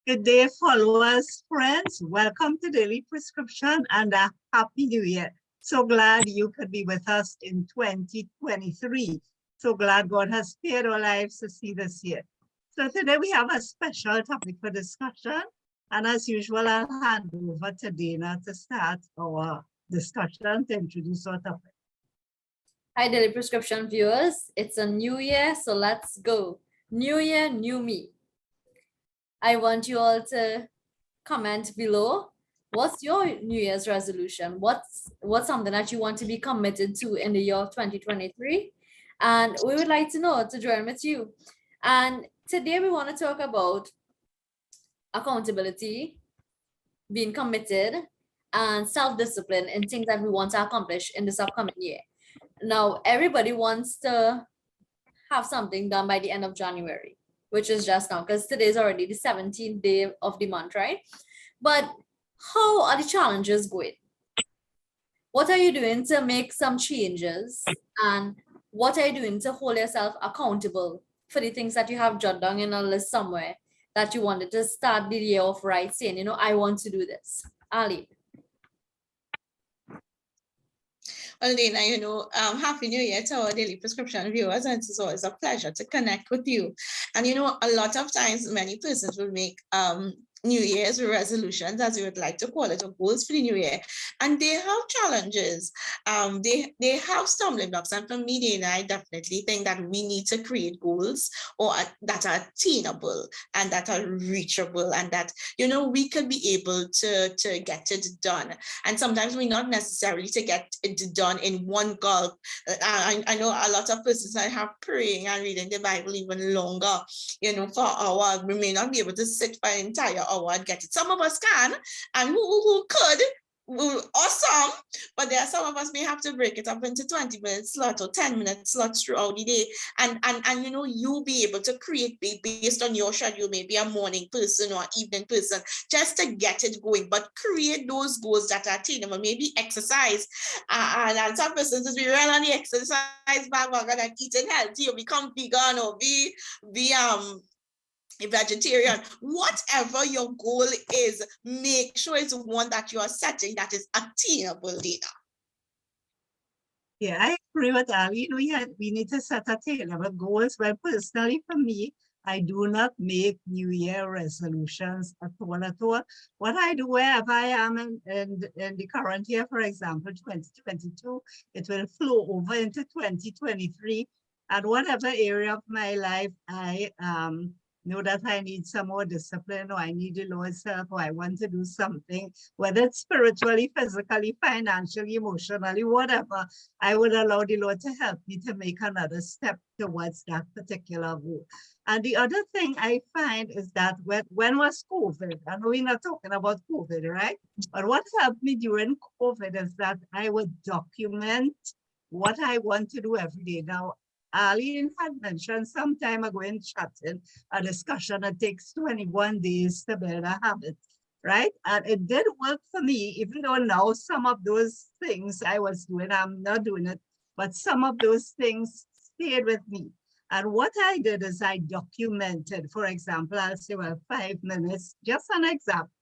Good day, followers, friends. Welcome to Daily Prescription and a Happy New Year. So glad you could be with us in 2023. So glad God has spared our lives to see this year. So today we have a special topic for discussion. And as usual, I'll hand over to Dana to start our discussion to introduce our topic. Hi, Daily Prescription viewers. It's a new year, so let's go. New year, new me. I want you all to comment below. What's your New Year's resolution? What's something that you want to be committed to in the year of 2023? And we would like to know to join with you. And today we want to talk about accountability, being committed, and self-discipline in things that we want to accomplish in this upcoming year. Now, everybody wants to have something done by the end of January, which is just now, because today is already the 17th day of the month, right? But how are the challenges going? What are you doing to make some changes? And what are you doing to hold yourself accountable for the things that you have jotted down in a list somewhere that you wanted to start the year off right, saying, you know, I want to do this? Ali. Well, Dana, Happy New Year to our Daily Prescription viewers, and it's always a pleasure to connect with you. And, a lot of times many persons will make New Year's resolutions, as you would like to call it, or goals for the new year, and they have challenges. They have stumbling blocks, and for me, Dana, I definitely think that we need to create goals that are attainable and that are reachable, and that we could be able to get it done. And sometimes we not necessarily to get it done in one gulp. I know a lot of persons I have praying and reading the Bible even longer, for hours. We may not be able to sit for an entire hour and get it. Some of us can, and who could, or some, but there are some of us may have to break it up into 20-minute slots or 10-minute slots throughout the day, and you be able to create based on your schedule, maybe a morning person or evening person, just to get it going. But create those goals that are attainable. Maybe exercise, and some persons will be real on the exercise bandwagon and eating healthy, or become vegan, or be a vegetarian. Whatever your goal is, make sure it's one that you are setting that is attainable, Dana. Yeah, I agree with Ali. We need to set attainable goals. Well, personally, for me, I do not make New Year resolutions at all. What I do, wherever I am in the current year, for example, 2022, it will flow over into 2023. And whatever area of my life I know that I need some more discipline, or I need the Lord's help, or I want to do something, whether it's spiritually, physically, financially, emotionally, whatever, I would allow the Lord to help me to make another step towards that particular goal. And the other thing I find is that when was COVID? I know we're not talking about COVID, right? But what helped me during COVID is that I would document what I want to do every day. Now, Arlene had mentioned some time ago in chatting a discussion that takes 21 days to build a habit, right? And it did work for me, even though now some of those things I was doing, I'm not doing it, but some of those things stayed with me. And what I did is I documented, for example, I'll say, well, 5 minutes, just an example,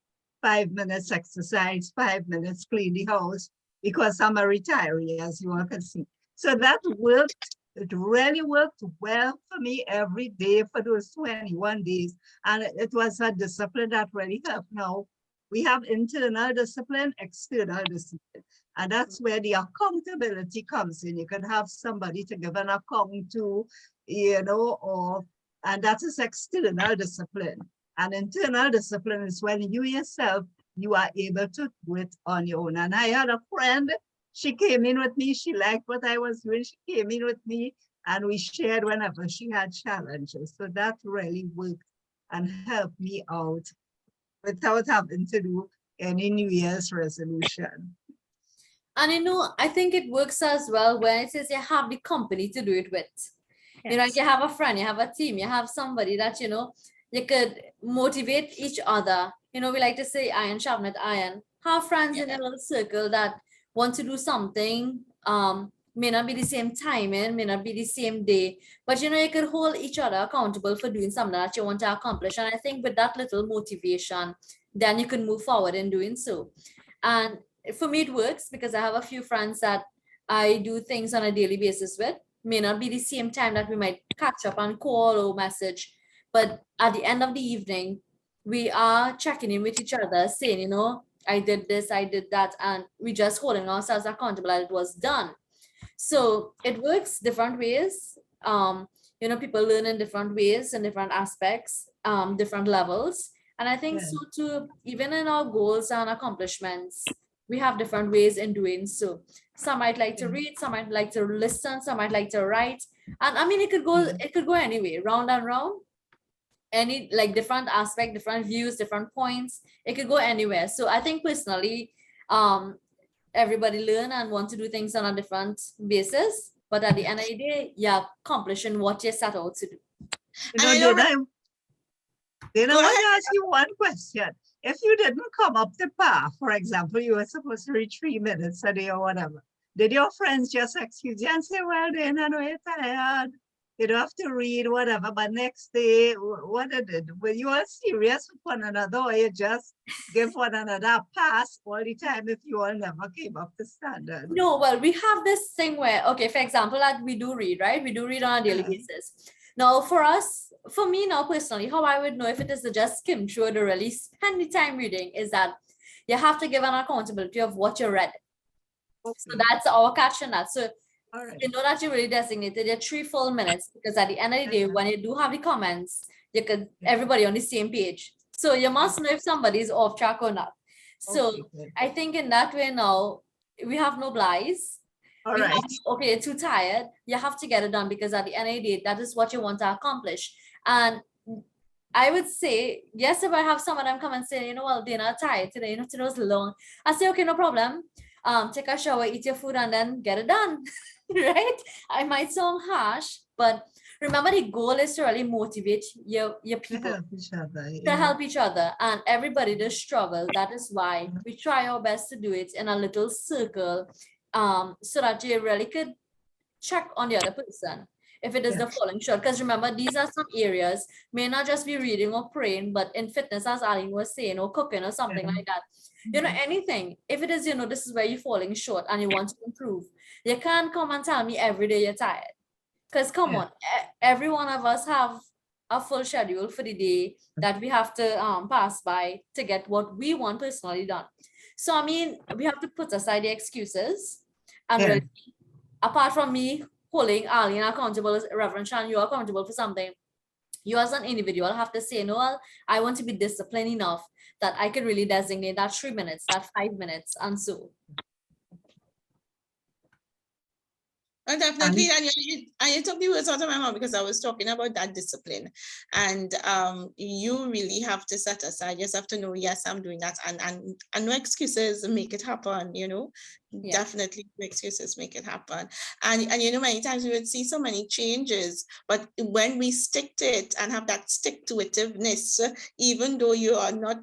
5 minutes exercise, 5 minutes clean the house, because I'm a retiree, as you all can see. So that worked. It really worked well for me every day for those 21 days. And it was a discipline that really helped. Now, we have internal discipline, external discipline. And that's where the accountability comes in. You can have somebody to give an account to, and that is external discipline. And internal discipline is when you yourself, you are able to do it on your own. And I had a friend, she came in with me. She liked what I was doing. She came in with me and we shared whenever she had challenges. So that really worked and helped me out without having to do any New Year's resolution. And I think it works as well when it says you have the company to do it with. Yes. You have a friend, you have a team, you have somebody that, you could motivate each other. We like to say iron sharpened iron. Have friends in a little circle that want to do something may not be the same timing, may not be the same day, but you know, you could hold each other accountable for doing something that you want to accomplish. And I think with that little motivation, then you can move forward in doing so. And for me, it works because I have a few friends that I do things on a daily basis with. May not be the same time that we might catch up and call or message, but at the end of the evening, we are checking in with each other, saying, you know, I did this, I did that, and we just holding ourselves accountable that it was done. So it works different ways. You know, people learn in different ways and different aspects, different levels. And I think Yeah. so too, even in our goals and accomplishments, we have different ways in doing so. Some might like to Yeah. read, some might like to listen, some might like to write. And I mean, it could go, Yeah. it could go anyway, round and round. Any like different aspect, different views, different points. It could go anywhere. So I think personally, everybody learn and want to do things on a different basis. But at the end of the day, you're accomplishing what you set out to do. You And I know, know then I Go want to ask you one question. If you didn't come up the path, for example, you were supposed to read 3 minutes a day or whatever, did your friends just excuse you and say, well, then I know you're tired, you don't have to read whatever, but next day, what did it? Were you all serious with one another, or you just give one another a pass all the time if you all never came up to standard? No, well, we have this thing where, okay, for example, like we do read, right? We do read on a daily Yeah. basis. Now, for us, for me now personally, how I would know if it is to just skim through it or really spend the time reading is that you have to give an accountability of what you read. So Okay. that's our catch in that. So All right. you know that you really designated your 3 full minutes, because at the end of the day, when you do have the comments, you could everybody on the same page. So you must know if somebody is off track or not. So Okay, good. I think in that way now, we have no lies. All We right. have, okay, you're too tired. You have to get it done, because at the end of the day, that is what you want to accomplish. And I would say, yes, if I have someone I'm come and say, you know, well, they're not tired today, you know, today was long. I say, okay, no problem. Take a shower, eat your food, and then get it done. Right? I might sound harsh, but remember the goal is to really motivate your To people help each other. to yeah. help each other, and everybody does struggle. That is why we try our best to do it in a little circle, so that you really could check on the other person if it is the Yeah. falling short. Because remember, these are some areas, may not just be reading or praying, but in fitness, as Aline was saying, or cooking or something Yeah. like that. You know, anything. If it is, you know, this is where you're falling short and you want to improve, you can't come and tell me every day you're tired. Because come Yeah. on, every one of us have a full schedule for the day that we have to pass by to get what we want personally done. So I mean, we have to put aside the excuses, and Yeah. really, apart from me holding Arlene accountable, as Reverend Shan, you're accountable for something. You as an individual have to say, no, I want to be disciplined enough that I can really designate that 3 minutes, that 5 minutes, and so. And definitely, and you took the words out of my mouth, because I was talking about that discipline, and you really have to set aside. You just have to know, yes, I'm doing that, and no excuses, make it happen. You know, Yeah. definitely no excuses, make it happen. And you know, many times we would see so many changes, but when we stick to it and have that stick to itiveness, even though you are not,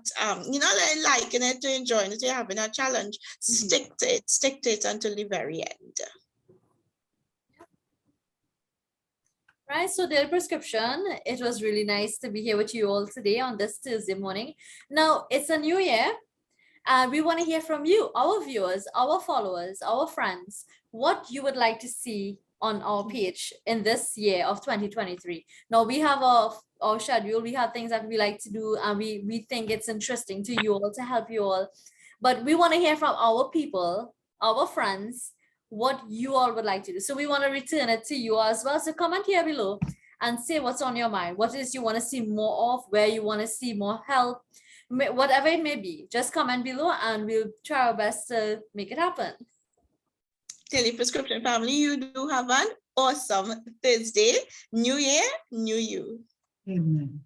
you know, liking it, to enjoying it, you're having a challenge, stick to it until the very end. Right, so Daily Prescription, it was really nice to be here with you all today on this Thursday morning. Now, it's a new year, and we want to hear from you, our viewers, our followers, our friends, what you would like to see on our page in this year of 2023. Now, we have our schedule, we have things that we like to do, and we think it's interesting to you all, to help you all. But we want to hear from our people, our friends, what you all would like to do. So we want to return it to you as well. So comment here below and say what's on your mind. What is you want to see more of, where you want to see more help, whatever it may be. Just comment below and we'll try our best to make it happen. Daily Prescription family, you do have an awesome Thursday. New year, new you. Amen.